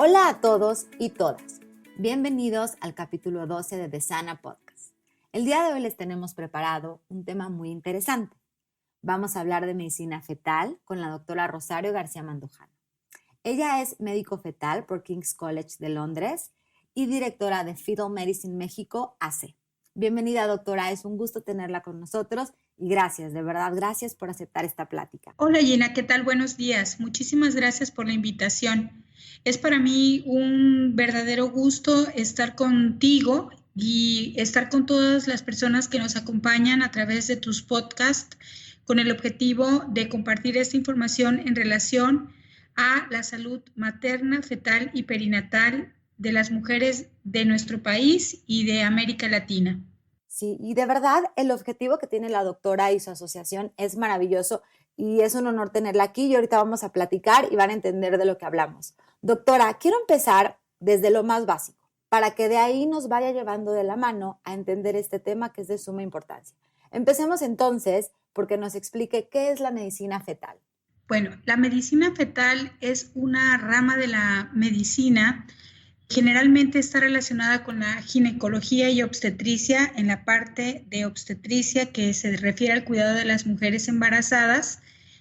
Hola a todos y todas. Bienvenidos al capítulo 12 de The Sana Podcast. El día de hoy les tenemos preparado un tema muy interesante. Vamos a hablar de medicina fetal con la doctora Rosario García Mandujano. Ella es médico fetal por King's College de Londres y directora de Fetal Medicine México AC. Bienvenida, doctora, es un gusto tenerla con nosotros y gracias, de verdad, gracias por aceptar esta plática. Hola Gina, ¿qué tal? Buenos días. Muchísimas gracias por la invitación. Es para mí un verdadero gusto estar contigo y estar con todas las personas que nos acompañan a través de tus podcasts con el objetivo de compartir esta información en relación a la salud materna, fetal y perinatal de las mujeres de nuestro país y de América Latina. Sí, y de verdad el objetivo que tiene la doctora y su asociación es maravilloso y es un honor tenerla aquí y ahorita vamos a platicar y van a entender de lo que hablamos. Doctora, quiero empezar desde lo más básico para que de ahí nos vaya llevando de la mano a entender este tema que es de suma importancia. Empecemos entonces porque nos explique qué es la medicina fetal. Bueno, la medicina fetal es una rama de la medicina. Generalmente está relacionada con la ginecología y obstetricia en la parte de obstetricia que se refiere al cuidado de las mujeres embarazadas.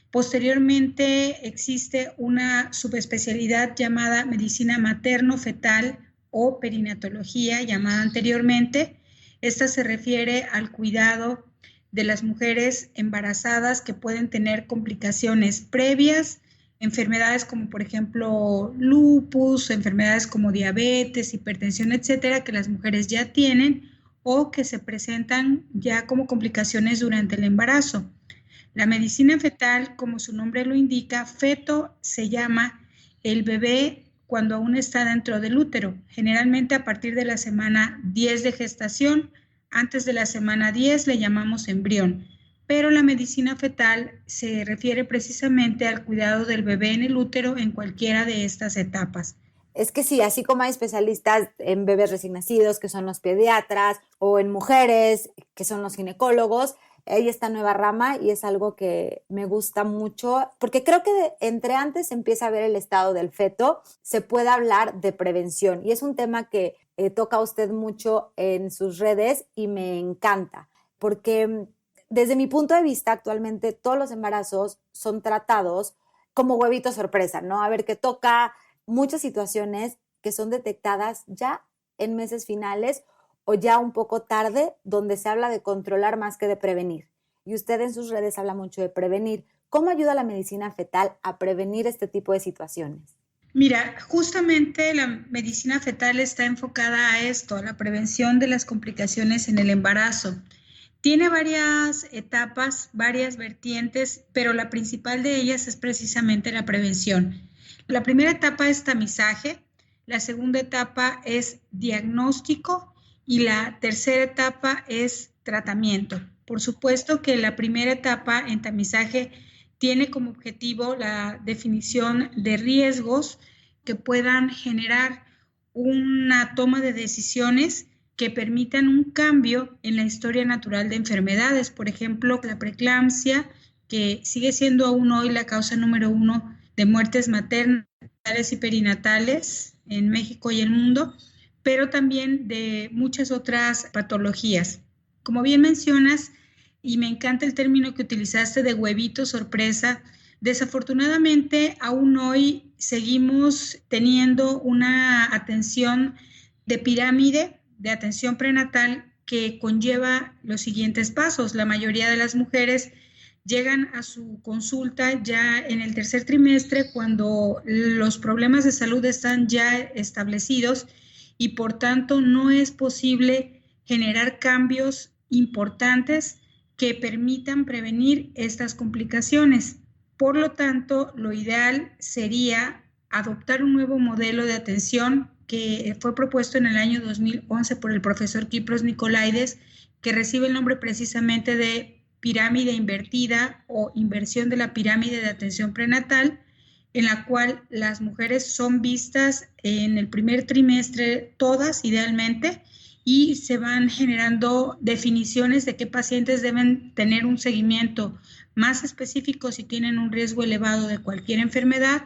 Posteriormente existe una subespecialidad llamada medicina materno-fetal o perinatología, llamada anteriormente. Esta se refiere al cuidado de las mujeres embarazadas que pueden tener complicaciones previas, enfermedades como por ejemplo lupus, enfermedades como diabetes, hipertensión, etcétera, que las mujeres ya tienen o que se presentan ya como complicaciones durante el embarazo. La medicina fetal, como su nombre lo indica, feto se llama el bebé cuando aún está dentro del útero, generalmente a partir de la semana 10 de gestación. Antes de la semana 10 le llamamos embrión, pero la medicina fetal se refiere precisamente al cuidado del bebé en el útero en cualquiera de estas etapas. Es que sí, así como hay especialistas en bebés recién nacidos, que son los pediatras, o en mujeres, que son los ginecólogos, hay esta nueva rama y es algo que me gusta mucho, porque creo que entre antes se empieza a ver el estado del feto, se puede hablar de prevención y es un tema que toca a usted mucho en sus redes y me encanta, porque desde mi punto de vista actualmente todos los embarazos son tratados como huevito sorpresa, ¿no? A ver qué toca, muchas situaciones que son detectadas ya en meses finales o ya un poco tarde, donde se habla de controlar más que de prevenir. Y usted en sus redes habla mucho de prevenir. ¿Cómo ayuda la medicina fetal a prevenir este tipo de situaciones? Mira, justamente la medicina fetal está enfocada a esto, a la prevención de las complicaciones en el embarazo. Tiene varias etapas, varias vertientes, pero la principal de ellas es precisamente la prevención. La primera etapa es tamizaje, la segunda etapa es diagnóstico y la tercera etapa es tratamiento. Por supuesto que la primera etapa en tamizaje tiene como objetivo la definición de riesgos que puedan generar una toma de decisiones que permitan un cambio en la historia natural de enfermedades. Por ejemplo, la preeclampsia, que sigue siendo aún hoy la causa número 1 de muertes maternas y perinatales en México y el mundo, pero también de muchas otras patologías. Como bien mencionas, y me encanta el término que utilizaste de huevito sorpresa, desafortunadamente aún hoy seguimos teniendo una atención de pirámide, de atención prenatal que conlleva los siguientes pasos. La mayoría de las mujeres llegan a su consulta ya en el tercer trimestre cuando los problemas de salud están ya establecidos y por tanto no es posible generar cambios importantes que permitan prevenir estas complicaciones. Por lo tanto, lo ideal sería adoptar un nuevo modelo de atención que fue propuesto en el año 2011 por el profesor Kypros Nicolaides, que recibe el nombre precisamente de pirámide invertida o inversión de la pirámide de atención prenatal, en la cual las mujeres son vistas en el primer trimestre todas idealmente y se van generando definiciones de qué pacientes deben tener un seguimiento más específico si tienen un riesgo elevado de cualquier enfermedad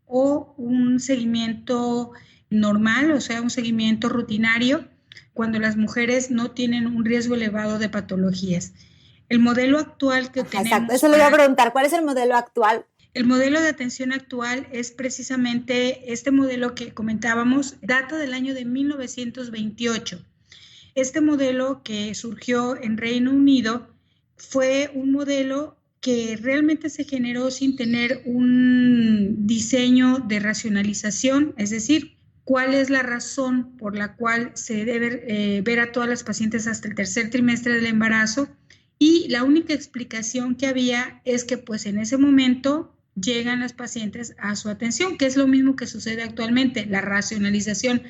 o un un seguimiento normal, o sea, un seguimiento rutinario, cuando las mujeres no tienen un riesgo elevado de patologías. El modelo actual que tenemos... Exacto, eso le iba a preguntar, ¿cuál es el modelo actual? El modelo de atención actual es precisamente este modelo que comentábamos, data del año de 1928. Este modelo que surgió en Reino Unido fue un modelo que realmente se generó sin tener un diseño de racionalización, es decir, cuál es la razón por la cual se debe ver a todas las pacientes hasta el tercer trimestre del embarazo, y la única explicación que había es que pues en ese momento llegan las pacientes a su atención, que es lo mismo que sucede actualmente. La racionalización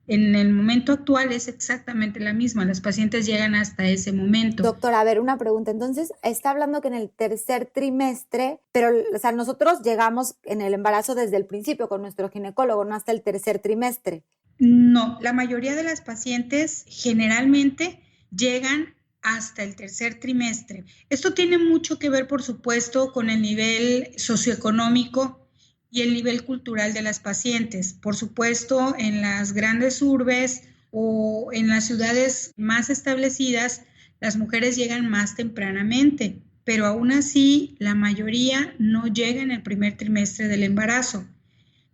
en el momento actual es exactamente la misma, las pacientes llegan hasta ese momento. Doctora, a ver, una pregunta. Entonces, está hablando que en el tercer trimestre, pero, o sea, nosotros llegamos en el embarazo desde el principio con nuestro ginecólogo, no hasta el tercer trimestre. No, la mayoría de las pacientes generalmente llegan hasta el tercer trimestre. Esto tiene mucho que ver, por supuesto, con el nivel socioeconómico y el nivel cultural de las pacientes. Por supuesto, en las grandes urbes o en las ciudades más establecidas, las mujeres llegan más tempranamente, pero aún así la mayoría no llega en el primer trimestre del embarazo.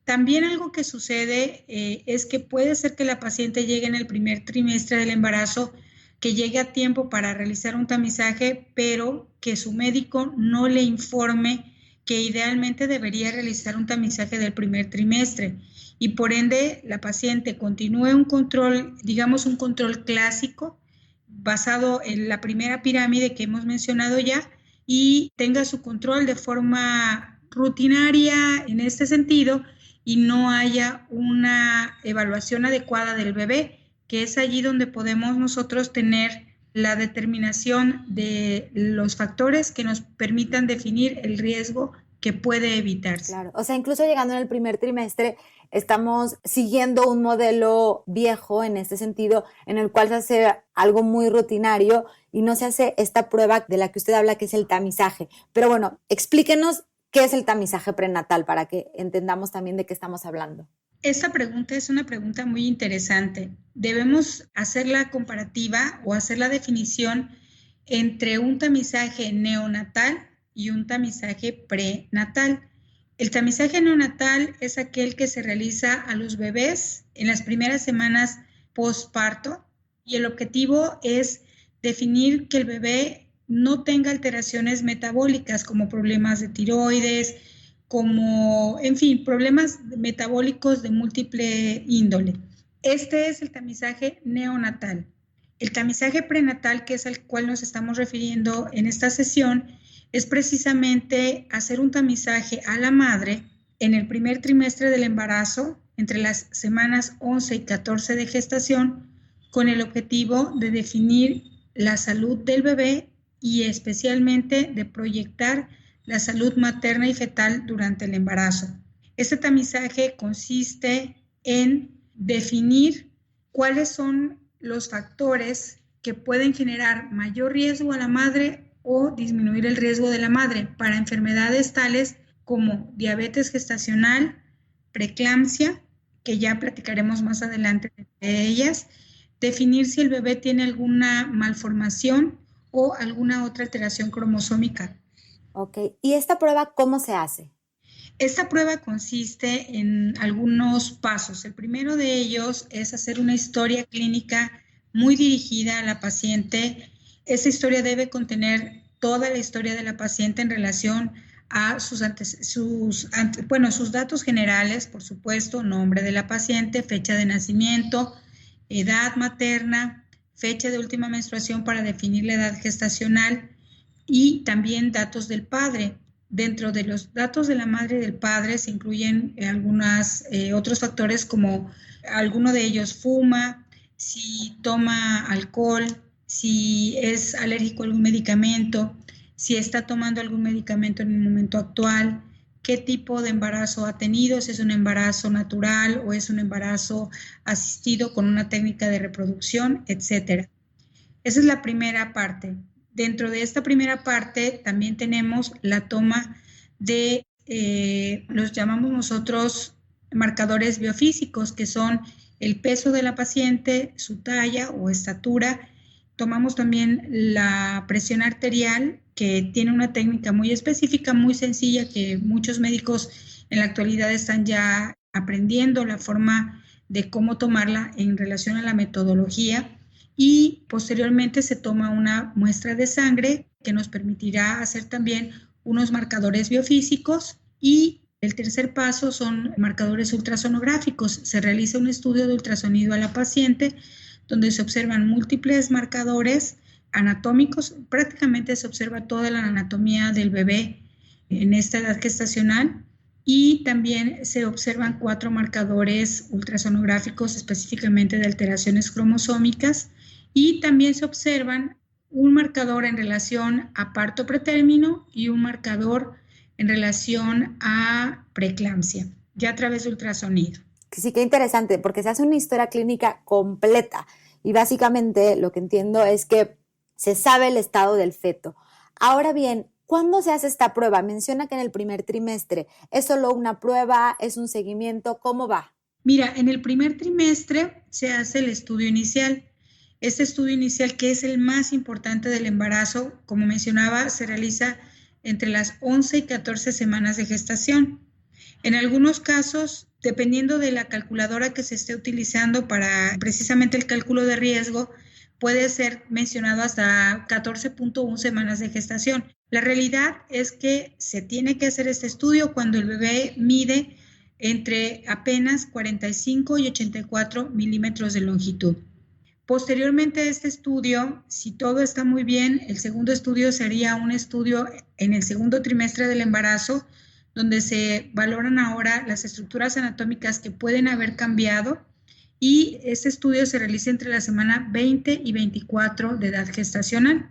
También algo que sucede es que puede ser que la paciente llegue en el primer trimestre del embarazo, que llegue a tiempo para realizar un tamizaje, pero que su médico no le informe que idealmente debería realizar un tamizaje del primer trimestre, y por ende la paciente continúe un control, digamos un control clásico, basado en la primera pirámide que hemos mencionado ya, y tenga su control de forma rutinaria en este sentido, y no haya una evaluación adecuada del bebé, que es allí donde podemos nosotros tener la determinación de los factores que nos permitan definir el riesgo que puede evitarse. Claro, o sea, incluso llegando en el primer trimestre, estamos siguiendo un modelo viejo en este sentido, en el cual se hace algo muy rutinario y no se hace esta prueba de la que usted habla, que es el tamizaje. Pero bueno, explíquenos qué es el tamizaje prenatal para que entendamos también de qué estamos hablando. Esta pregunta es una pregunta muy interesante. Debemos hacer la comparativa o hacer la definición entre un tamizaje neonatal y un tamizaje prenatal. El tamizaje neonatal es aquel que se realiza a los bebés en las primeras semanas postparto, y el objetivo es definir que el bebé no tenga alteraciones metabólicas como problemas de tiroides, como, en fin, problemas metabólicos de múltiple índole. Este es el tamizaje neonatal. El tamizaje prenatal, que es al cual nos estamos refiriendo en esta sesión, es precisamente hacer un tamizaje a la madre en el primer trimestre del embarazo, entre las semanas 11 y 14 de gestación, con el objetivo de definir la salud del bebé y especialmente de proyectar la salud materna y fetal durante el embarazo. Este tamizaje consiste en definir cuáles son los factores que pueden generar mayor riesgo a la madre o disminuir el riesgo de la madre para enfermedades tales como diabetes gestacional, preeclampsia, que ya platicaremos más adelante de ellas, definir si el bebé tiene alguna malformación o alguna otra alteración cromosómica. Ok, ¿y esta prueba cómo se hace? Esta prueba consiste en algunos pasos. El primero de ellos es hacer una historia clínica muy dirigida a la paciente. Esta historia debe contener toda la historia de la paciente en relación a sus datos generales, por supuesto, nombre de la paciente, fecha de nacimiento, edad materna, fecha de última menstruación para definir la edad gestacional, y también datos del padre. Dentro de los datos de la madre y del padre se incluyen algunos otros factores, como alguno de ellos fuma, si toma alcohol, si es alérgico a algún medicamento, si está tomando algún medicamento en el momento actual, qué tipo de embarazo ha tenido, si es un embarazo natural o es un embarazo asistido con una técnica de reproducción, etc. Esa es la primera parte. Dentro de esta primera parte también tenemos la toma de, los llamamos nosotros marcadores biofísicos, que son el peso de la paciente, su talla o estatura. Tomamos también la presión arterial, que tiene una técnica muy específica, muy sencilla, que muchos médicos en la actualidad están ya aprendiendo la forma de cómo tomarla en relación a la metodología. Y posteriormente se toma una muestra de sangre que nos permitirá hacer también unos marcadores biofísicos. Y el tercer paso son marcadores ultrasonográficos. Se realiza un estudio de ultrasonido a la paciente donde se observan múltiples marcadores anatómicos. Prácticamente se observa toda la anatomía del bebé en esta edad gestacional, y también se observan 4 marcadores ultrasonográficos específicamente de alteraciones cromosómicas, y también se observan un marcador en relación a parto pretérmino y un marcador en relación a preeclampsia, ya a través de ultrasonido. Sí, qué interesante, porque se hace una historia clínica completa y básicamente lo que entiendo es que se sabe el estado del feto. Ahora bien, ¿cuándo se hace esta prueba? Menciona que en el primer trimestre. ¿Es solo una prueba? ¿Es un seguimiento? ¿Cómo va? Mira, en el primer trimestre se hace el estudio inicial. Este estudio inicial, que es el más importante del embarazo, como mencionaba, se realiza entre las 11 y 14 semanas de gestación. En algunos casos, dependiendo de la calculadora que se esté utilizando para precisamente el cálculo de riesgo, puede ser mencionado hasta 14.1 semanas de gestación. La realidad es que se tiene que hacer este estudio cuando el bebé mide entre apenas 45 y 84 milímetros de longitud. Posteriormente a este estudio, si todo está muy bien, el segundo estudio sería un estudio en el segundo trimestre del embarazo, donde se valoran ahora las estructuras anatómicas que pueden haber cambiado, y este estudio se realiza entre la semana 20 y 24 de edad gestacional.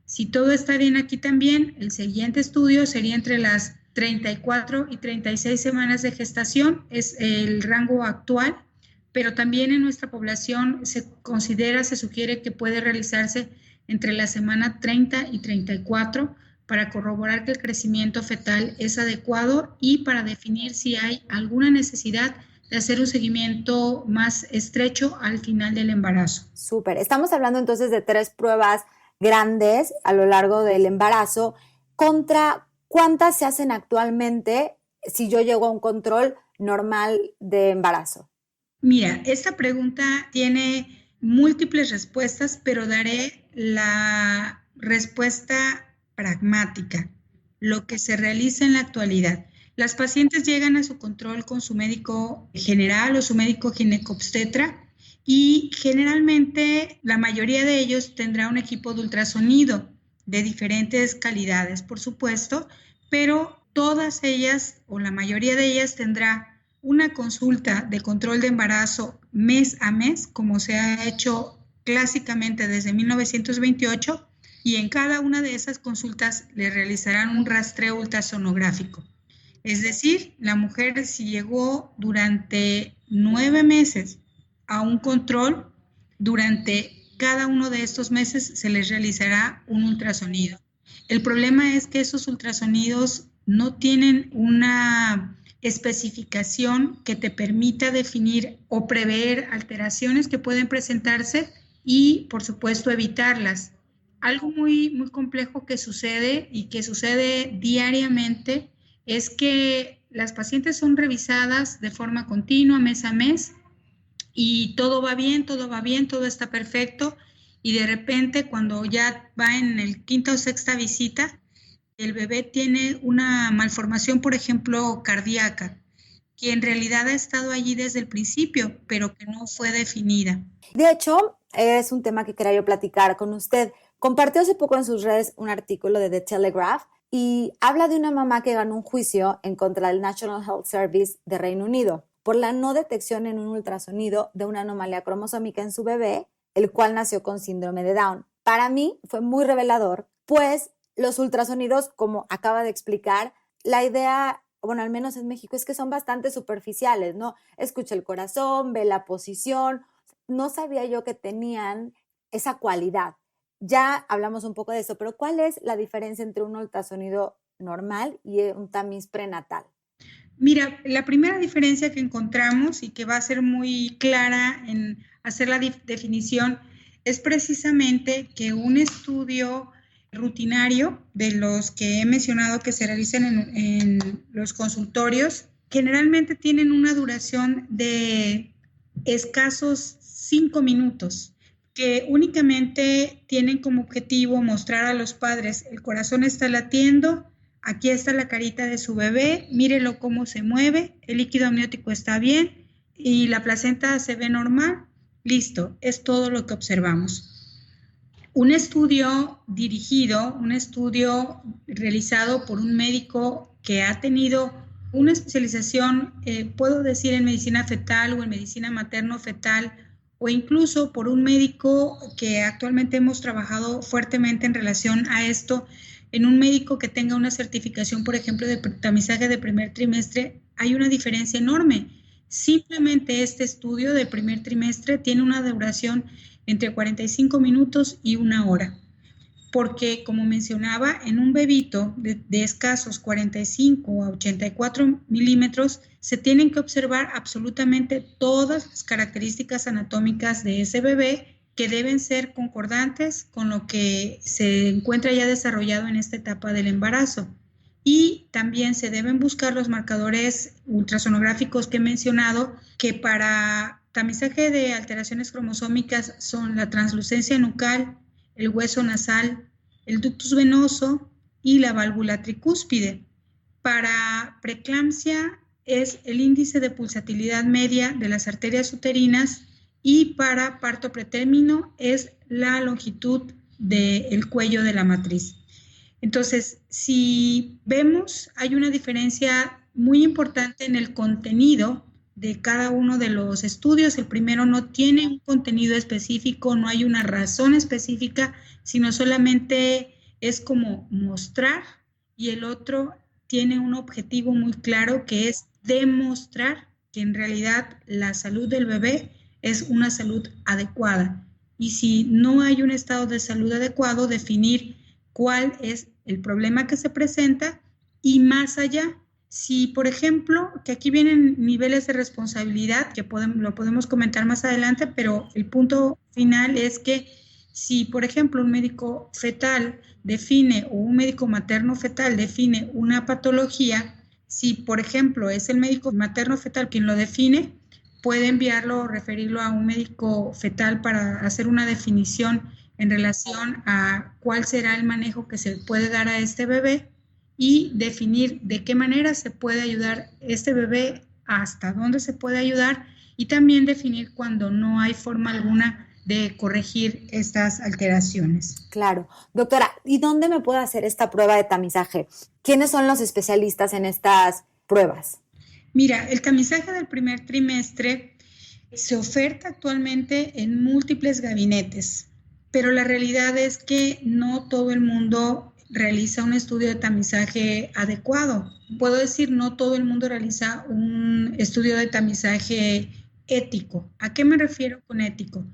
Si todo está bien aquí también, el siguiente estudio sería entre las 34 y 36 semanas de gestación, es el rango actual, pero también en nuestra población se considera, se sugiere que puede realizarse entre la semana 30 y 34 para corroborar que el crecimiento fetal es adecuado y para definir si hay alguna necesidad de hacer un seguimiento más estrecho al final del embarazo. Súper. Estamos hablando entonces de 3 pruebas grandes a lo largo del embarazo. ¿Contra cuántas se hacen actualmente si yo llego a un control normal de embarazo? Mira, esta pregunta tiene múltiples respuestas, pero daré la respuesta pragmática, lo que se realiza en la actualidad. Las pacientes llegan a su control con su médico general o su médico ginecobstetra, y generalmente la mayoría de ellos tendrá un equipo de ultrasonido de diferentes calidades, por supuesto, pero todas ellas o la mayoría de ellas tendrá una consulta de control de embarazo mes a mes, como se ha hecho clásicamente desde 1928, y en cada una de esas consultas le realizarán un rastreo ultrasonográfico. Es decir, la mujer, si llegó durante 9 meses a un control, durante cada uno de estos meses se les realizará un ultrasonido. El problema es que esos ultrasonidos no tienen una especificación que te permita definir o prever alteraciones que pueden presentarse y, por supuesto, evitarlas. Algo muy complejo que sucede y que sucede diariamente es que las pacientes son revisadas de forma continua, mes a mes, y todo va bien, todo va bien, todo está perfecto, y de repente cuando ya va en el quinta o sexta visita, el bebé tiene una malformación, por ejemplo, cardíaca, que en realidad ha estado allí desde el principio, pero que no fue definida. De hecho, es un tema que quería yo platicar con usted. Compartió hace poco en sus redes un artículo de The Telegraph y habla de una mamá que ganó un juicio en contra del National Health Service de Reino Unido por la no detección en un ultrasonido de una anomalía cromosómica en su bebé, el cual nació con síndrome de Down. Para mí fue muy revelador, pues los ultrasonidos, como acaba de explicar, la idea, bueno, al menos en México, es que son bastante superficiales, ¿no? Escucha el corazón, ve la posición. No sabía yo que tenían esa cualidad. Ya hablamos un poco de eso, pero ¿cuál es la diferencia entre un ultrasonido normal y un tamiz prenatal? Mira, la primera diferencia que encontramos y que va a ser muy clara en hacer la definición es precisamente que un estudio rutinario de los que he mencionado que se realizan en los consultorios generalmente tienen una duración de escasos 5 minutos, que únicamente tienen como objetivo mostrar a los padres: el corazón está latiendo, aquí está la carita de su bebé, mírelo cómo se mueve, el líquido amniótico está bien y la placenta se ve normal. Listo, es todo lo que observamos. Un estudio dirigido, un estudio realizado por un médico que ha tenido una especialización, puedo decir, en medicina fetal o en medicina materno-fetal, o incluso por un médico que actualmente hemos trabajado fuertemente en relación a esto, en un médico que tenga una certificación, por ejemplo, de tamizaje de primer trimestre, hay una diferencia enorme. Simplemente este estudio de primer trimestre tiene una duración entre 45 minutos y 1 hora, porque, como mencionaba, en un bebito de escasos 45 a 84 milímetros se tienen que observar absolutamente todas las características anatómicas de ese bebé, que deben ser concordantes con lo que se encuentra ya desarrollado en esta etapa del embarazo. Y también se deben buscar los marcadores ultrasonográficos que he mencionado, que para tamizaje de alteraciones cromosómicas son la translucencia nucal, el hueso nasal, el ductus venoso y la válvula tricúspide. Para preeclampsia es el índice de pulsatilidad media de las arterias uterinas, y para parto pretérmino es la longitud del cuello de la matriz. Entonces, si vemos, hay una diferencia muy importante en el contenido de cada uno de los estudios. El primero no tiene un contenido específico, no hay una razón específica, sino solamente es como mostrar, y el otro tiene un objetivo muy claro, que es demostrar que en realidad la salud del bebé es una salud adecuada. Y si no hay un estado de salud adecuado, definir cuál es el problema que se presenta, y más allá, si por ejemplo, que aquí vienen niveles de responsabilidad que lo podemos comentar más adelante, pero el punto final es que si por ejemplo un médico fetal define, o un médico materno fetal define una patología, si por ejemplo es el médico materno fetal quien lo define, puede enviarlo o referirlo a un médico fetal para hacer una definición en relación a cuál será el manejo que se puede dar a este bebé, y definir de qué manera se puede ayudar este bebé, hasta dónde se puede ayudar, y también definir cuando no hay forma alguna de corregir estas alteraciones. Claro. Doctora, ¿y dónde me puedo hacer esta prueba de tamizaje? ¿Quiénes son los especialistas en estas pruebas? Mira, el tamizaje del primer trimestre se oferta actualmente en múltiples gabinetes, pero la realidad es que no todo el mundo realiza un estudio de tamizaje adecuado. Puedo decir, no todo el mundo realiza un estudio de tamizaje ético. ¿A qué me refiero con ético?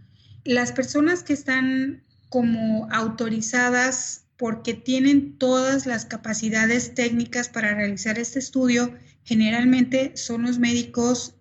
Las personas que están como autorizadas porque tienen todas las capacidades técnicas para realizar este estudio, generalmente son los médicos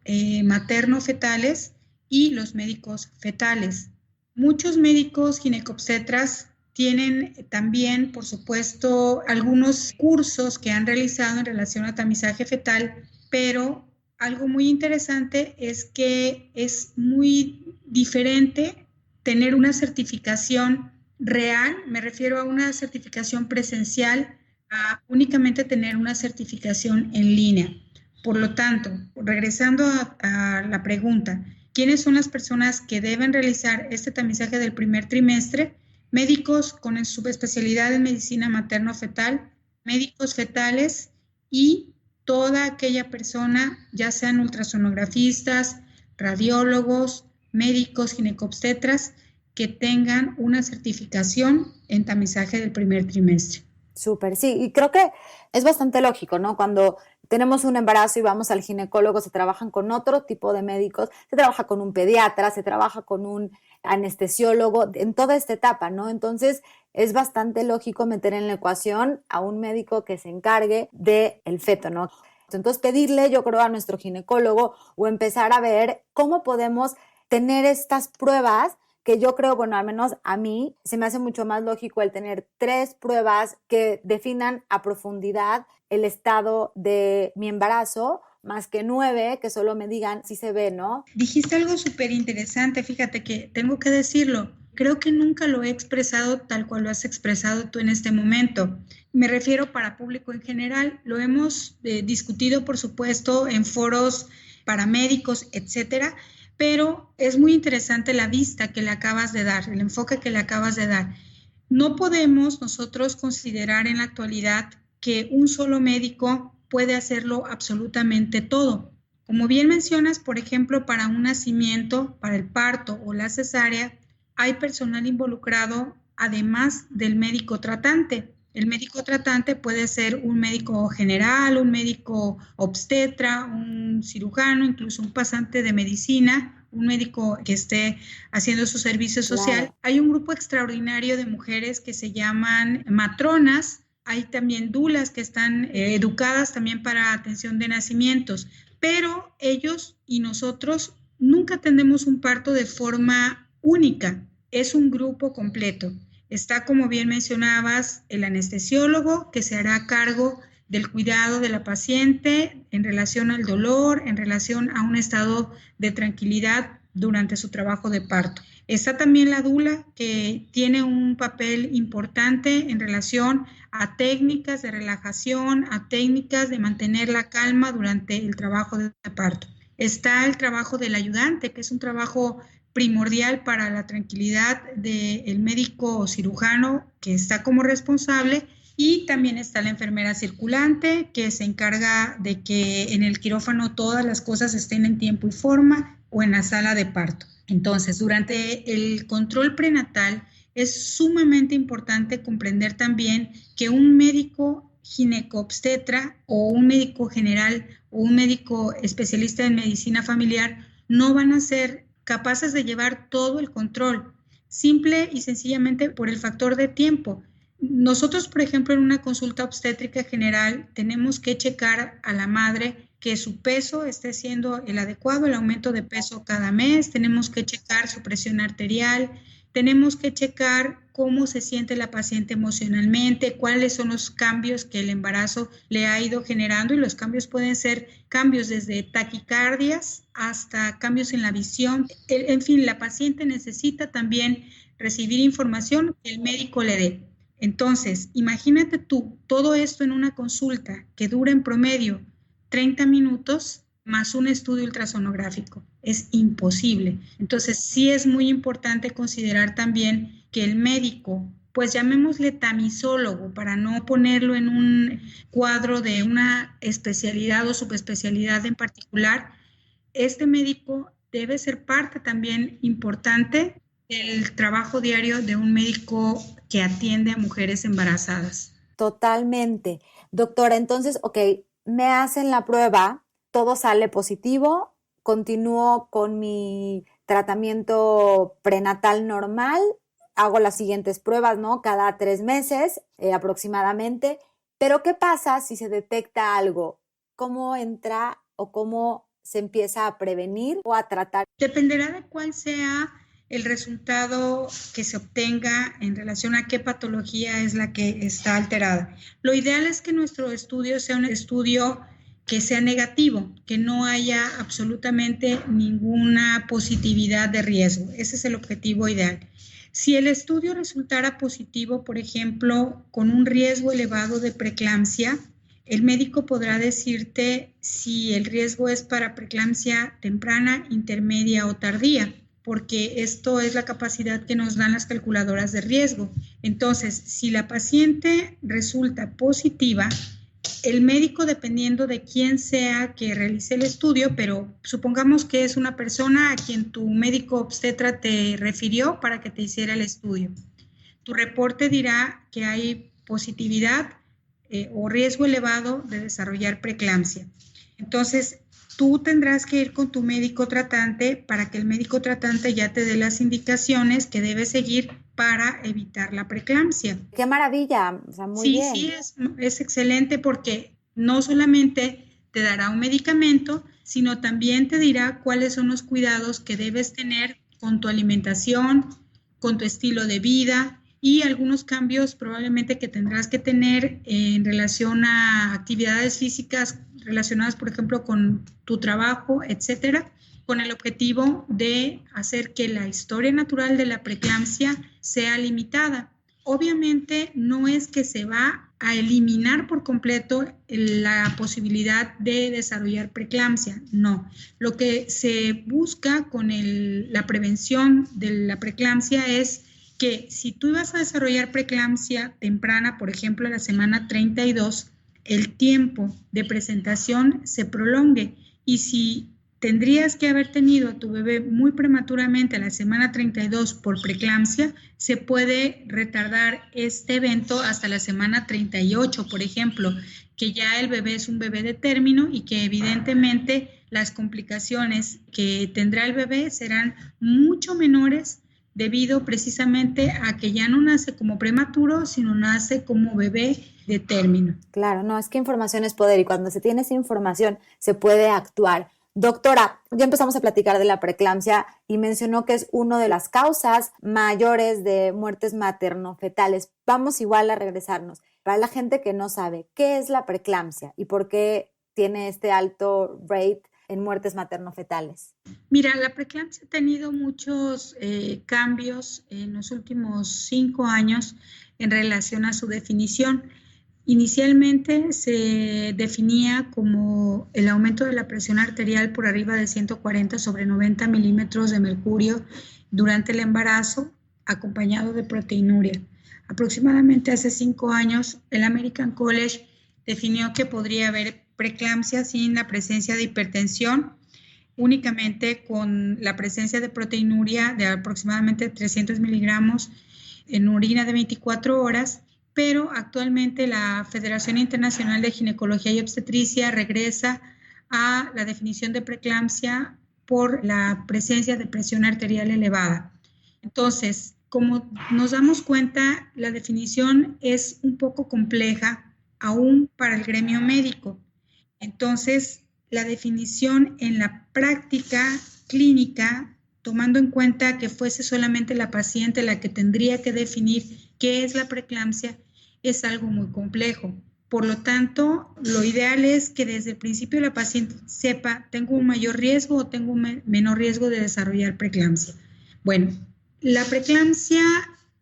materno-fetales y los médicos fetales. Muchos médicos ginecobstetras tienen también, por supuesto, algunos cursos que han realizado en relación a tamizaje fetal, pero algo muy interesante es que es muy diferente tener una certificación real, me refiero a una certificación presencial, a únicamente tener una certificación en línea. Por lo tanto, regresando a la pregunta, ¿quiénes son las personas que deben realizar este tamizaje del primer trimestre? Médicos con subespecialidad en medicina materno-fetal, médicos fetales y toda aquella persona, ya sean ultrasonografistas, radiólogos, médicos ginecobstetras, que tengan una certificación en tamizaje del primer trimestre. Súper, sí, y creo que es bastante lógico, ¿no? Cuando tenemos un embarazo y vamos al ginecólogo, se trabajan con otro tipo de médicos, se trabaja con un pediatra, se trabaja con un anestesiólogo en toda esta etapa, ¿no? Entonces es bastante lógico meter en la ecuación a un médico que se encargue del feto, ¿no? Entonces pedirle, yo creo, a nuestro ginecólogo o empezar a ver cómo podemos tener estas pruebas que yo creo, bueno, al menos a mí se me hace mucho más lógico el tener 3 pruebas que definan a profundidad el estado de mi embarazo, más que 9 que solo me digan si se ve, ¿no? Dijiste algo súper interesante, fíjate que tengo que decirlo. Creo que nunca lo he expresado tal cual lo has expresado tú en este momento. Me refiero para público en general. Lo hemos discutido, por supuesto, en foros para médicos, etcétera, pero es muy interesante la vista que le acabas de dar, el enfoque que le acabas de dar. No podemos nosotros considerar en la actualidad que un solo médico puede hacerlo absolutamente todo. Como bien mencionas, por ejemplo, para un nacimiento, para el parto o la cesárea, hay personal involucrado además del médico tratante. El médico tratante puede ser un médico general, un médico obstetra, un cirujano, incluso un pasante de medicina, un médico que esté haciendo su servicio social. Claro. Hay un grupo extraordinario de mujeres que se llaman matronas. Hay también dulas que están educadas también para atención de nacimientos, pero ellos y nosotros nunca atendemos un parto de forma única, es un grupo completo. Está, como bien mencionabas, el anestesiólogo que se hará cargo del cuidado de la paciente en relación al dolor, en relación a un estado de tranquilidad durante su trabajo de parto. Está también la dula, que tiene un papel importante en relación a técnicas de relajación, a técnicas de mantener la calma durante el trabajo de parto. Está el trabajo del ayudante, que es un trabajo primordial para la tranquilidad del médico cirujano que está como responsable, y también está la enfermera circulante que se encarga de que en el quirófano todas las cosas estén en tiempo y forma, o en la sala de parto. Entonces, durante el control prenatal es sumamente importante comprender también que un médico ginecobstetra o un médico general o un médico especialista en medicina familiar no van a ser capaces de llevar todo el control, simple y sencillamente por el factor de tiempo. Nosotros, por ejemplo, en una consulta obstétrica general, tenemos que checar a la madre que su peso esté siendo el adecuado, el aumento de peso cada mes, tenemos que checar su presión arterial, tenemos que checar cómo se siente la paciente emocionalmente, cuáles son los cambios que el embarazo le ha ido generando, y los cambios pueden ser cambios desde taquicardias hasta cambios en la visión. En fin, la paciente necesita también recibir información que el médico le dé. Entonces, imagínate tú todo esto en una consulta que dura en promedio 30 minutos más un estudio ultrasonográfico. Es imposible. Entonces, sí es muy importante considerar también que el médico, pues llamémosle tamisólogo, para no ponerlo en un cuadro de una especialidad o subespecialidad en particular, este médico debe ser parte también importante del trabajo diario de un médico que atiende a mujeres embarazadas. Totalmente. Doctora, entonces, ok, me hacen la prueba, todo sale positivo, continúo con mi tratamiento prenatal normal, hago las siguientes pruebas, ¿no? Cada 3 meses aproximadamente, pero ¿qué pasa si se detecta algo? ¿Cómo entra o cómo se empieza a prevenir o a tratar? Dependerá de cuál sea el resultado que se obtenga en relación a qué patología es la que está alterada. Lo ideal es que nuestro estudio sea un estudio que sea negativo, que no haya absolutamente ninguna positividad de riesgo. Ese es el objetivo ideal. Si el estudio resultara positivo, por ejemplo, con un riesgo elevado de preeclampsia, el médico podrá decirte si el riesgo es para preeclampsia temprana, intermedia o tardía, porque esto es la capacidad que nos dan las calculadoras de riesgo. Entonces, si la paciente resulta positiva, el médico, dependiendo de quién sea que realice el estudio, pero supongamos que es una persona a quien tu médico obstetra te refirió para que te hiciera el estudio. Tu reporte dirá que hay positividad o riesgo elevado de desarrollar preeclampsia. Entonces, tú tendrás que ir con tu médico tratante para que el médico tratante ya te dé las indicaciones que debes seguir para evitar la preeclampsia. ¡Qué maravilla! O sea, muy Sí, bien. sí, es excelente, porque no solamente te dará un medicamento, sino también te dirá cuáles son los cuidados que debes tener con tu alimentación, con tu estilo de vida y algunos cambios probablemente que tendrás que tener en relación a actividades físicas relacionadas, por ejemplo, con tu trabajo, etcétera, con el objetivo de hacer que la historia natural de la preeclampsia sea limitada. Obviamente no es que se va a eliminar por completo la posibilidad de desarrollar preeclampsia, no. Lo que se busca con la prevención de la preeclampsia es que si tú ibas a desarrollar preeclampsia temprana, por ejemplo, a la semana 32, el tiempo de presentación se prolongue, y si tendrías que haber tenido a tu bebé muy prematuramente a la semana 32 por preeclampsia, se puede retardar este evento hasta la semana 38, por ejemplo, que ya el bebé es un bebé de término y que evidentemente las complicaciones que tendrá el bebé serán mucho menores debido precisamente a que ya no nace como prematuro, sino nace como bebé de término. Claro, no, es que información es poder y cuando se tiene esa información se puede actuar. Doctora, ya empezamos a platicar de la preeclampsia y mencionó que es una de las causas mayores de muertes materno-fetales. Vamos igual a regresarnos. Para la gente que no sabe, ¿qué es la preeclampsia y por qué tiene este alto rate en muertes materno-fetales? Mira, la preeclampsia ha tenido muchos cambios en los últimos 5 años en relación a su definición. Inicialmente se definía como el aumento de la presión arterial por arriba de 140/90 milímetros de mercurio durante el embarazo, acompañado de proteinuria. Aproximadamente hace 5 años, el American College definió que podría haber preeclampsia sin la presencia de hipertensión, únicamente con la presencia de proteinuria de aproximadamente 300 miligramos en orina de 24 horas, pero actualmente la Federación Internacional de Ginecología y Obstetricia regresa a la definición de preeclampsia por la presencia de presión arterial elevada. Entonces, como nos damos cuenta, la definición es un poco compleja aún para el gremio médico. Entonces, la definición en la práctica clínica, tomando en cuenta que fuese solamente la paciente la que tendría que definir qué es la preeclampsia, es algo muy complejo. Por lo tanto, lo ideal es que desde el principio la paciente sepa, ¿tengo un mayor riesgo o tengo un menor riesgo de desarrollar preeclampsia? Bueno, la preeclampsia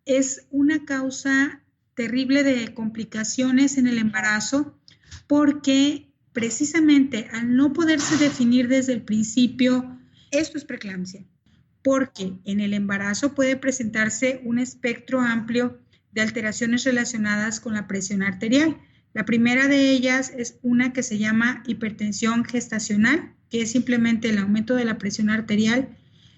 es una causa terrible de complicaciones en el embarazo porque precisamente al no poderse definir desde el principio, esto es preeclampsia, porque en el embarazo puede presentarse un espectro amplio de alteraciones relacionadas con la presión arterial. La primera de ellas es una que se llama hipertensión gestacional, que es simplemente el aumento de la presión arterial,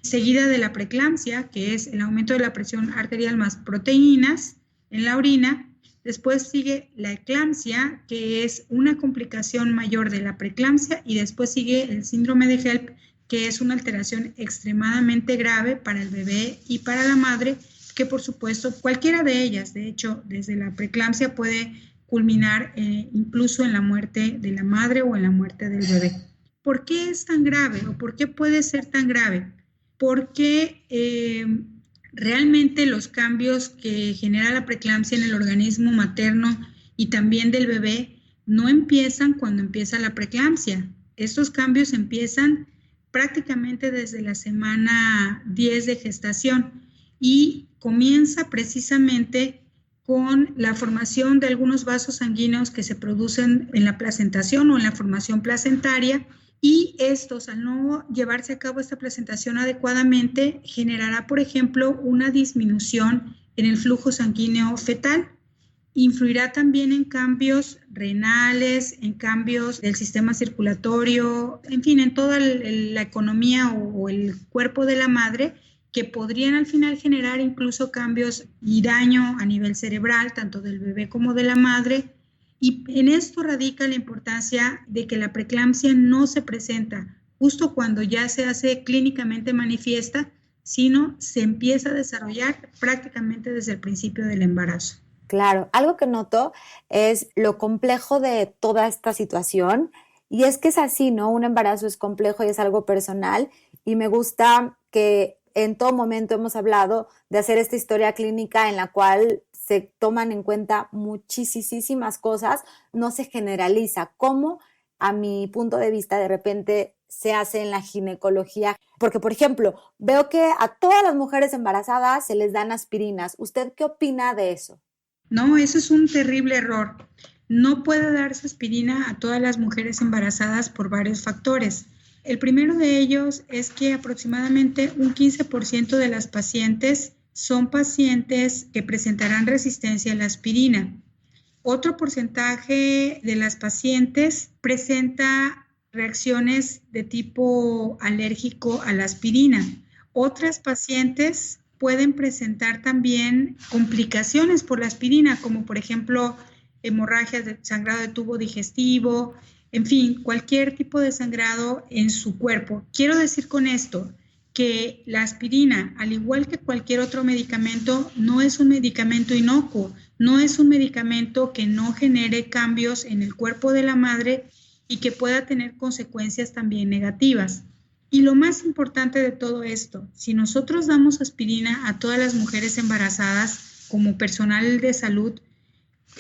seguida de la preeclampsia, que es el aumento de la presión arterial más proteínas en la orina. Después sigue la eclampsia, que es una complicación mayor de la preeclampsia, y después sigue el síndrome de HELLP, que es una alteración extremadamente grave para el bebé y para la madre, que por supuesto cualquiera de ellas, de hecho, desde la preeclampsia puede culminar incluso en la muerte de la madre o en la muerte del bebé. ¿Por qué es tan grave o por qué puede ser tan grave? Porque realmente los cambios que genera la preeclampsia en el organismo materno y también del bebé no empiezan cuando empieza la preeclampsia. Estos cambios empiezan prácticamente desde la semana 10 de gestación y comienza precisamente con la formación de algunos vasos sanguíneos que se producen en la placentación o en la formación placentaria, y estos, al no llevarse a cabo esta placentación adecuadamente, generará, por ejemplo, una disminución en el flujo sanguíneo fetal. Influirá también en cambios renales, en cambios del sistema circulatorio, en fin, en toda la economía o el cuerpo de la madre, que podrían al final generar incluso cambios y daño a nivel cerebral, tanto del bebé como de la madre. Y en esto radica la importancia de que la preeclampsia no se presenta justo cuando ya se hace clínicamente manifiesta, sino se empieza a desarrollar prácticamente desde el principio del embarazo. Claro, algo que noto es lo complejo de toda esta situación Y es que es así, ¿no? Un embarazo es complejo y es algo personal y me gusta que en todo momento hemos hablado de hacer esta historia clínica en la cual se toman en cuenta muchísimas cosas, no se generaliza, como a mi punto de vista de repente se hace en la ginecología. Porque, por ejemplo, veo que a todas las mujeres embarazadas se les dan aspirinas. ¿Usted qué opina de eso? No, eso es un terrible error. No puede darse aspirina a todas las mujeres embarazadas por varios factores. El primero de ellos es que aproximadamente un 15% de las pacientes son pacientes que presentarán resistencia a la aspirina. Otro porcentaje de las pacientes presenta reacciones de tipo alérgico a la aspirina. Otras pacientes pueden presentar también complicaciones por la aspirina, como por ejemplo hemorragias de sangrado de tubo digestivo, en fin, cualquier tipo de sangrado en su cuerpo. Quiero decir con esto que la aspirina, al igual que cualquier otro medicamento, no es un medicamento inocuo, no es un medicamento que no genere cambios en el cuerpo de la madre y que pueda tener consecuencias también negativas. Y lo más importante de todo esto, si nosotros damos aspirina a todas las mujeres embarazadas como personal de salud,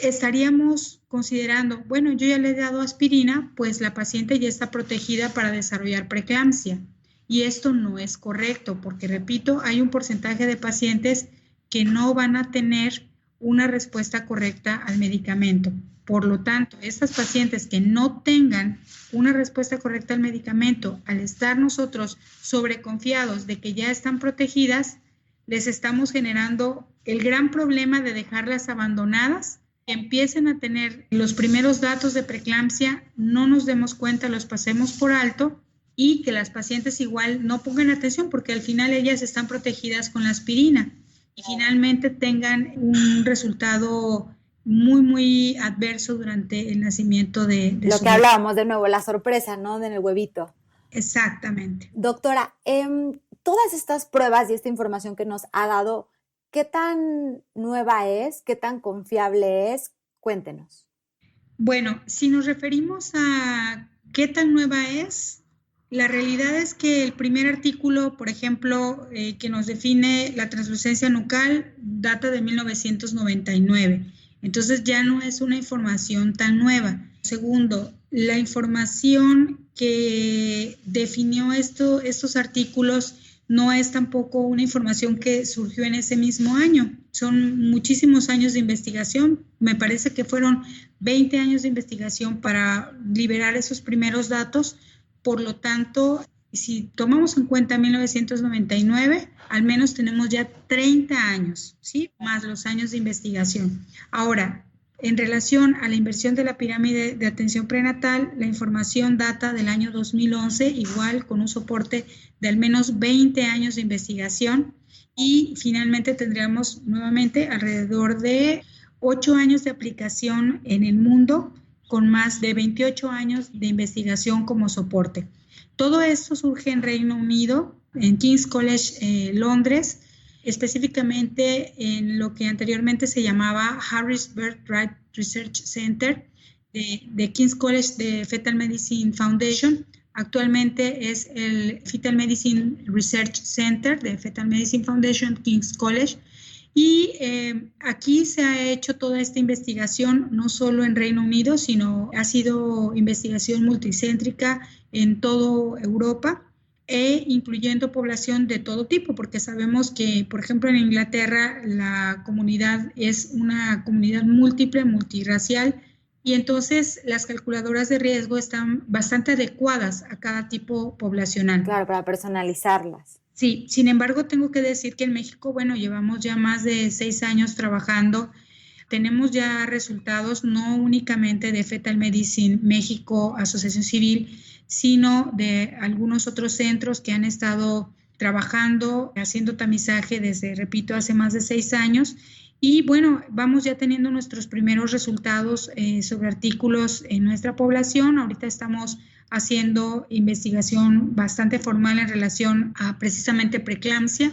estaríamos considerando, bueno, yo ya le he dado aspirina, pues la paciente ya está protegida para desarrollar preeclampsia. Y esto no es correcto, porque repito, hay un porcentaje de pacientes que no van a tener una respuesta correcta al medicamento. Por lo tanto, estas pacientes que no tengan una respuesta correcta al medicamento, al estar nosotros sobreconfiados de que ya están protegidas, les estamos generando el gran problema de dejarlas abandonadas, que empiecen a tener los primeros datos de preeclampsia, no nos demos cuenta, los pasemos por alto y que las pacientes igual no pongan atención porque al final ellas están protegidas con la aspirina y finalmente tengan un resultado muy adverso durante el nacimiento de Lo su que bebé. hablábamos de nuevo, la sorpresa, ¿no? En el huevito. Exactamente. Doctora, todas estas pruebas y esta información que nos ha dado, ¿qué tan nueva es? ¿Qué tan confiable es? Cuéntenos. Bueno, si nos referimos a qué tan nueva es, la realidad es que el primer artículo, por ejemplo, que nos define la translucencia nucal, data de 1999. Entonces ya no es una información tan nueva. Segundo, la información que definió estos artículos no es tampoco una información que surgió en ese mismo año. Son muchísimos años de investigación. Me parece que fueron 20 años de investigación para liberar esos primeros datos. Por lo tanto, si tomamos en cuenta 1999, al menos tenemos ya 30 años, ¿sí? Más los años de investigación. Ahora, en relación a la inversión de la pirámide de atención prenatal, la información data del año 2011, igual con un soporte de al menos 20 años de investigación y finalmente tendríamos nuevamente alrededor de 8 años de aplicación en el mundo con más de 28 años de investigación como soporte. Todo esto surge en Reino Unido, en King's College, Londres, específicamente en lo que anteriormente se llamaba Harris Birthright Research Center de King's College de Fetal Medicine Foundation. Actualmente es el Fetal Medicine Research Center de Fetal Medicine Foundation, King's College. Y aquí se ha hecho toda esta investigación no solo en Reino Unido, sino ha sido investigación multicéntrica en toda Europa e incluyendo población de todo tipo, porque sabemos que, por ejemplo, en Inglaterra la comunidad es una comunidad múltiple, multirracial, y entonces las calculadoras de riesgo están bastante adecuadas a cada tipo poblacional. Claro, para personalizarlas. Sí, sin embargo, tengo que decir que en México, bueno, llevamos ya más de 6 años trabajando. Tenemos ya resultados no únicamente de Fetal Medicine México, Asociación Civil, sino de algunos otros centros que han estado trabajando, haciendo tamizaje desde, repito, hace más de 6 años. Y bueno, vamos ya teniendo nuestros primeros resultados sobre artículos en nuestra población. Ahorita estamos haciendo investigación bastante formal en relación a precisamente preeclampsia.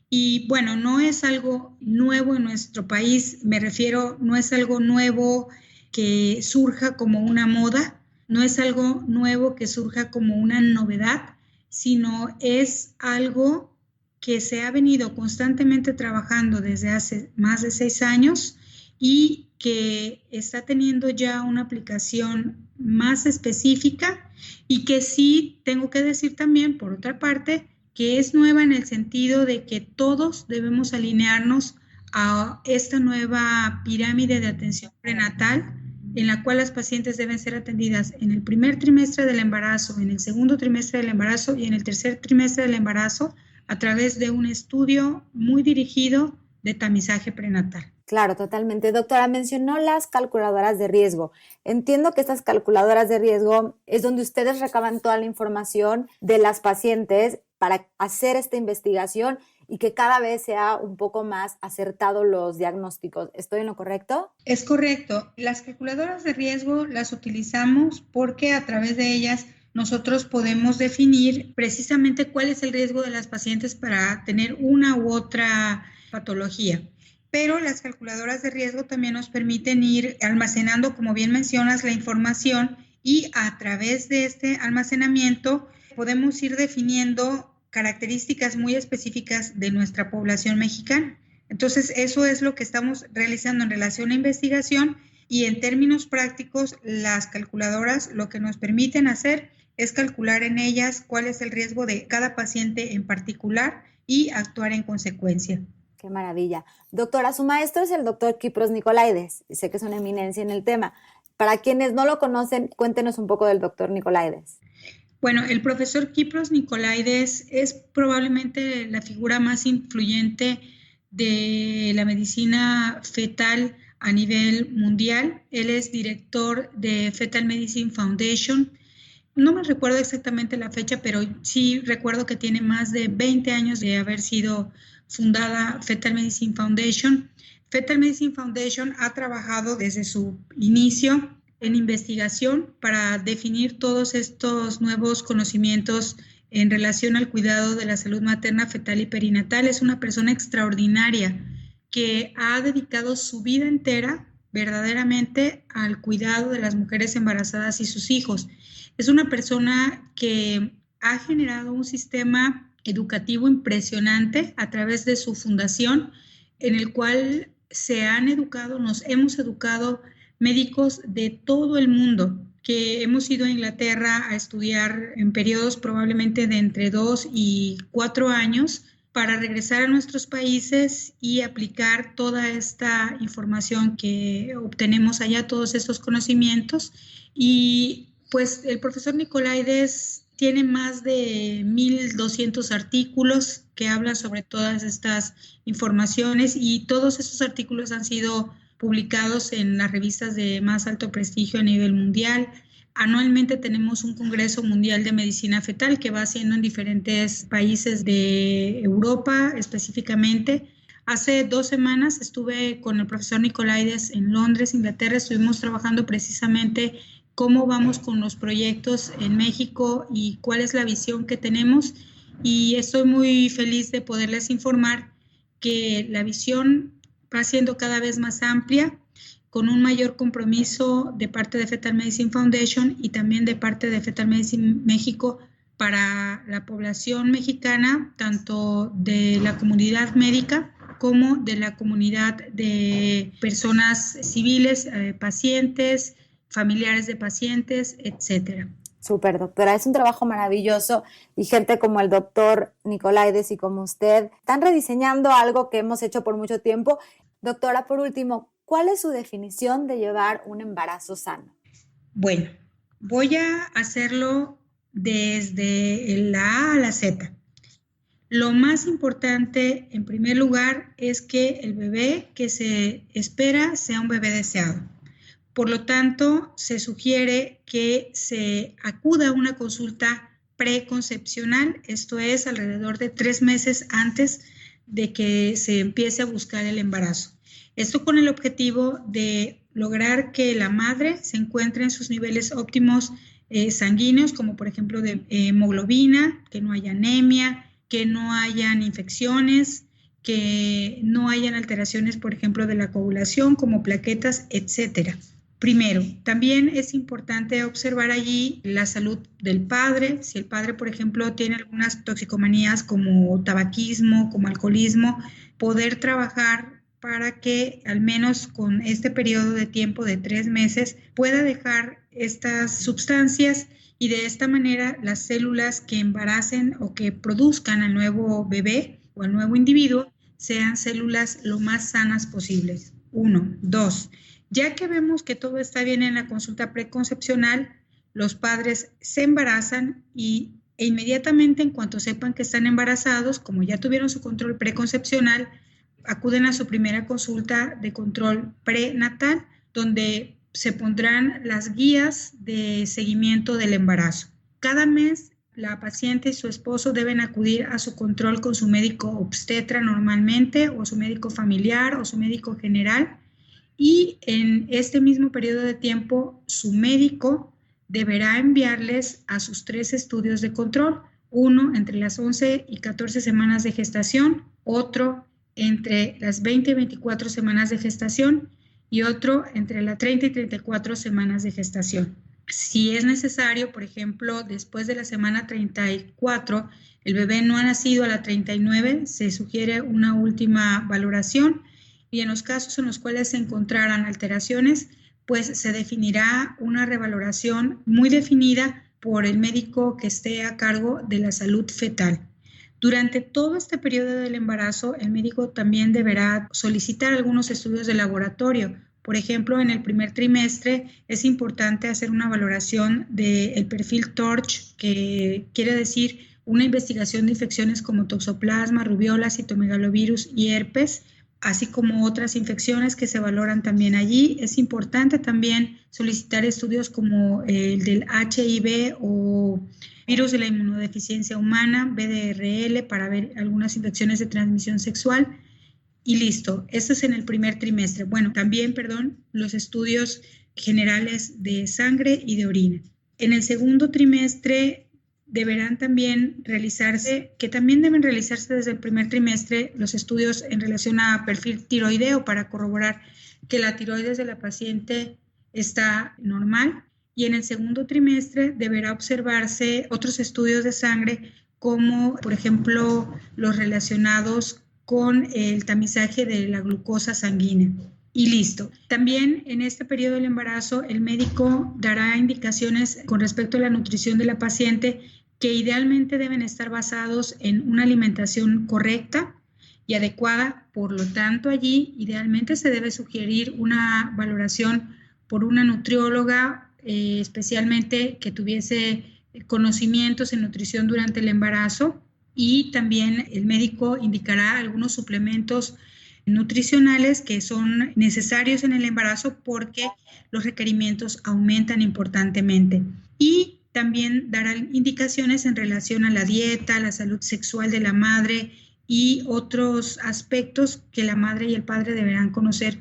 Y bueno, no es algo nuevo en nuestro país, me refiero, no es algo nuevo que surja como una moda, no es algo nuevo que surja como una novedad, sino es algo que se ha venido constantemente trabajando desde hace más de 6 años y que está teniendo ya una aplicación más específica y que sí tengo que decir también, por otra parte, que es nueva en el sentido de que todos debemos alinearnos a esta nueva pirámide de atención prenatal en la cual las pacientes deben ser atendidas en el primer trimestre del embarazo, en el segundo trimestre del embarazo y en el tercer trimestre del embarazo a través de un estudio muy dirigido de tamizaje prenatal. Claro, totalmente. Doctora, mencionó las calculadoras de riesgo. Entiendo que estas calculadoras de riesgo es donde ustedes recaban toda la información de las pacientes para hacer esta investigación y que cada vez sea un poco más acertado los diagnósticos. ¿Estoy en lo correcto? Es correcto. Las calculadoras de riesgo las utilizamos porque a través de ellas nosotros podemos definir precisamente cuál es el riesgo de las pacientes para tener una u otra patología. Pero las calculadoras de riesgo también nos permiten ir almacenando, como bien mencionas, la información y a través de este almacenamiento podemos ir definiendo características muy específicas de nuestra población mexicana. Entonces, eso es lo que estamos realizando en relación a investigación y en términos prácticos, las calculadoras lo que nos permiten hacer es calcular en ellas cuál es el riesgo de cada paciente en particular y actuar en consecuencia. Qué maravilla. Doctora, su maestro es el doctor Kypros Nicolaides. Sé que es una eminencia en el tema. Para quienes no lo conocen, cuéntenos un poco del doctor Nicolaides. Bueno, el profesor Kypros Nicolaides es probablemente la figura más influyente de la medicina fetal a nivel mundial. Él es director de Fetal Medicine Foundation. No me recuerdo exactamente la fecha, pero sí recuerdo que tiene más de 20 años de haber sido fundada Fetal Medicine Foundation. Fetal Medicine Foundation ha trabajado desde su inicio en investigación para definir todos estos nuevos conocimientos en relación al cuidado de la salud materna, fetal y perinatal. Es una persona extraordinaria que ha dedicado su vida entera verdaderamente al cuidado de las mujeres embarazadas y sus hijos. Es una persona que ha generado un sistema educativo impresionante a través de su fundación, en el cual nos hemos educado médicos de todo el mundo, que hemos ido a Inglaterra a estudiar en periodos probablemente de entre 2 y 4 años para regresar a nuestros países y aplicar toda esta información que obtenemos allá, todos estos conocimientos. Y pues el profesor Nicolaides tiene más de 1,200 artículos que hablan sobre todas estas informaciones y todos estos artículos han sido publicados en las revistas de más alto prestigio a nivel mundial. Anualmente tenemos un Congreso Mundial de Medicina Fetal que va haciendo en diferentes países de Europa específicamente. Hace 2 semanas estuve con el profesor Nicolaides en Londres, Inglaterra. Estuvimos trabajando precisamente cómo vamos con los proyectos en México y cuál es la visión que tenemos. Y estoy muy feliz de poderles informar que la visión va siendo cada vez más amplia, con un mayor compromiso de parte de Fetal Medicine Foundation y también de parte de Fetal Medicine México para la población mexicana, tanto de la comunidad médica como de la comunidad de personas civiles, pacientes, familiares de pacientes, etcétera. Súper, doctora. Es un trabajo maravilloso y gente como el doctor Nicolaides y como usted están rediseñando algo que hemos hecho por mucho tiempo. Doctora, por último, ¿cuál es su definición de llevar un embarazo sano? Bueno, voy a hacerlo desde la A a la Z. Lo más importante, en primer lugar, es que el bebé que se espera sea un bebé deseado. Por lo tanto, se sugiere que se acuda a una consulta preconcepcional, esto es alrededor de 3 meses antes de que se empiece a buscar el embarazo. Esto con el objetivo de lograr que la madre se encuentre en sus niveles óptimos sanguíneos, como por ejemplo de hemoglobina, que no haya anemia, que no hayan infecciones, que no hayan alteraciones, por ejemplo, de la coagulación, como plaquetas, etcétera. Primero, también es importante observar allí la salud del padre. Si el padre, por ejemplo, tiene algunas toxicomanías como tabaquismo, como alcoholismo, poder trabajar para que al menos con este periodo de tiempo de 3 meses pueda dejar estas sustancias y de esta manera las células que embaracen o que produzcan al nuevo bebé o al nuevo individuo sean células lo más sanas posibles. 1. 2. Ya que vemos que todo está bien en la consulta preconcepcional, los padres se embarazan e inmediatamente en cuanto sepan que están embarazados, como ya tuvieron su control preconcepcional, acuden a su primera consulta de control prenatal, donde se pondrán las guías de seguimiento del embarazo. Cada mes la paciente y su esposo deben acudir a su control con su médico obstetra normalmente, o su médico familiar o su médico general. Y en este mismo periodo de tiempo, su médico deberá enviarles a sus 3 estudios de control, uno entre las 11 y 14 semanas de gestación, otro entre las 20 y 24 semanas de gestación y otro entre las 30 y 34 semanas de gestación. Si es necesario, por ejemplo, después de la semana 34, el bebé no ha nacido a la 39, se sugiere una última valoración. Y en los casos en los cuales se encontraran alteraciones, pues se definirá una revaloración muy definida por el médico que esté a cargo de la salud fetal. Durante todo este periodo del embarazo, el médico también deberá solicitar algunos estudios de laboratorio. Por ejemplo, en el primer trimestre es importante hacer una valoración del perfil TORCH, que quiere decir una investigación de infecciones como toxoplasma, rubiola, citomegalovirus y herpes, así como otras infecciones que se valoran también allí. Es importante también solicitar estudios como el del HIV o virus de la inmunodeficiencia humana, VDRL, para ver algunas infecciones de transmisión sexual. Y listo, eso es en el primer trimestre. Bueno, también, los estudios generales de sangre y de orina. En el segundo trimestre deberán también realizarse, que también deben realizarse desde el primer trimestre, los estudios en relación a perfil tiroideo para corroborar que la tiroides de la paciente está normal. Y en el segundo trimestre deberá observarse otros estudios de sangre, como por ejemplo los relacionados con el tamizaje de la glucosa sanguínea. Y listo. También en este periodo del embarazo, el médico dará indicaciones con respecto a la nutrición de la paciente, que idealmente deben estar basados en una alimentación correcta y adecuada. Por lo tanto, allí idealmente se debe sugerir una valoración por una nutrióloga, especialmente que tuviese conocimientos en nutrición durante el embarazo, y también el médico indicará algunos suplementos nutricionales que son necesarios en el embarazo porque los requerimientos aumentan importantemente. Y también darán indicaciones en relación a la dieta, la salud sexual de la madre y otros aspectos que la madre y el padre deberán conocer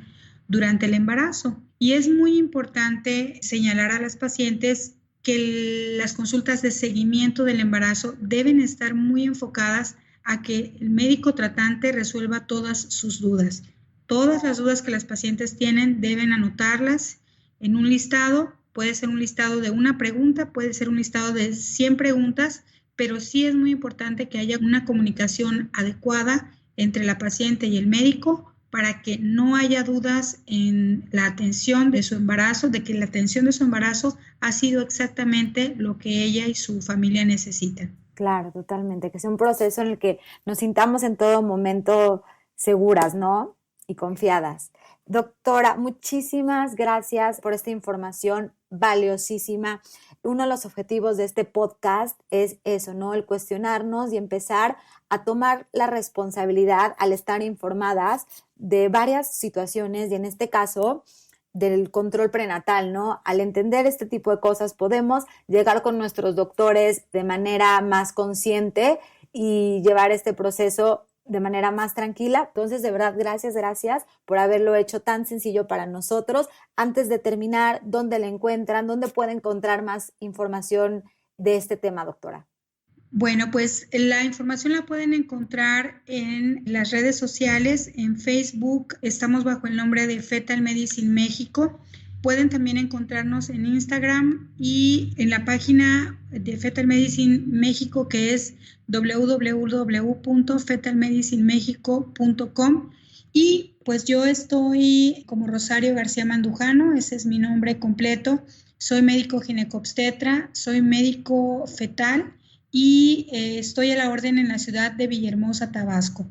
durante el embarazo. Y es muy importante señalar a las pacientes que las consultas de seguimiento del embarazo deben estar muy enfocadas a que el médico tratante resuelva todas sus dudas. Todas las dudas que las pacientes tienen deben anotarlas en un listado. Puede ser un listado de una pregunta, puede ser un listado de 100 preguntas, pero sí es muy importante que haya una comunicación adecuada entre la paciente y el médico para que no haya dudas en la atención de su embarazo, de que la atención de su embarazo ha sido exactamente lo que ella y su familia necesitan. Claro, totalmente, que sea un proceso en el que nos sintamos en todo momento seguras, ¿no? Y confiadas. Doctora, muchísimas gracias por esta información valiosísima. Uno de los objetivos de este podcast es eso, ¿no? El cuestionarnos y empezar a tomar la responsabilidad al estar informadas de varias situaciones y en este caso del control prenatal, ¿no? Al entender este tipo de cosas podemos llegar con nuestros doctores de manera más consciente y llevar este proceso de manera más tranquila. Entonces, de verdad, gracias por haberlo hecho tan sencillo para nosotros. Antes de terminar, ¿dónde la encuentran? ¿Dónde puede encontrar más información de este tema, doctora? Bueno, pues la información la pueden encontrar en las redes sociales. En Facebook estamos bajo el nombre de Fetal Medicine México. Pueden también encontrarnos en Instagram y en la página de Fetal Medicine México, que es www.fetalmedicinemexico.com. Y pues yo estoy como Rosario García Mandujano, ese es mi nombre completo. Soy médico ginecobstetra, soy médico fetal y estoy a la orden en la ciudad de Villahermosa, Tabasco.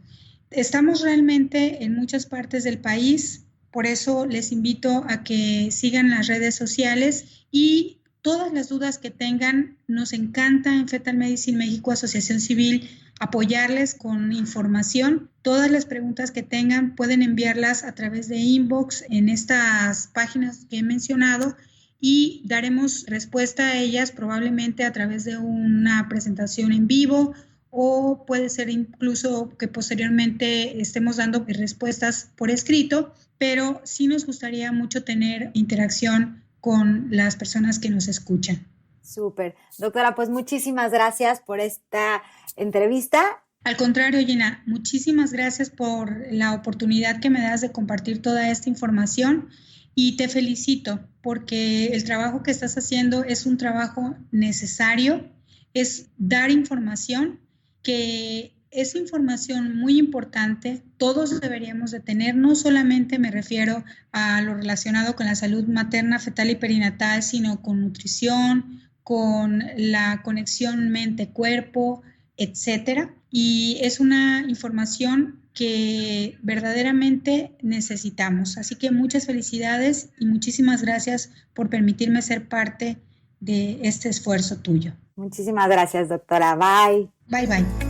Estamos realmente en muchas partes del país, por eso les invito a que sigan las redes sociales y todas las dudas que tengan, nos encanta en Fetal Medicine México, Asociación Civil, apoyarles con información. Todas las preguntas que tengan pueden enviarlas a través de inbox en estas páginas que he mencionado y daremos respuesta a ellas probablemente a través de una presentación en vivo o puede ser incluso que posteriormente estemos dando respuestas por escrito, pero sí nos gustaría mucho tener interacción con las personas que nos escuchan. Súper. Doctora, pues muchísimas gracias por esta entrevista. Al contrario, Gina, muchísimas gracias por la oportunidad que me das de compartir toda esta información y te felicito porque el trabajo que estás haciendo es un trabajo necesario, es dar información que es información muy importante, todos deberíamos de tener, no solamente me refiero a lo relacionado con la salud materna, fetal y perinatal, sino con nutrición, con la conexión mente-cuerpo, etcétera. Y es una información que verdaderamente necesitamos. Así que muchas felicidades y muchísimas gracias por permitirme ser parte de este esfuerzo tuyo. Muchísimas gracias, doctora. Bye. Bye, bye.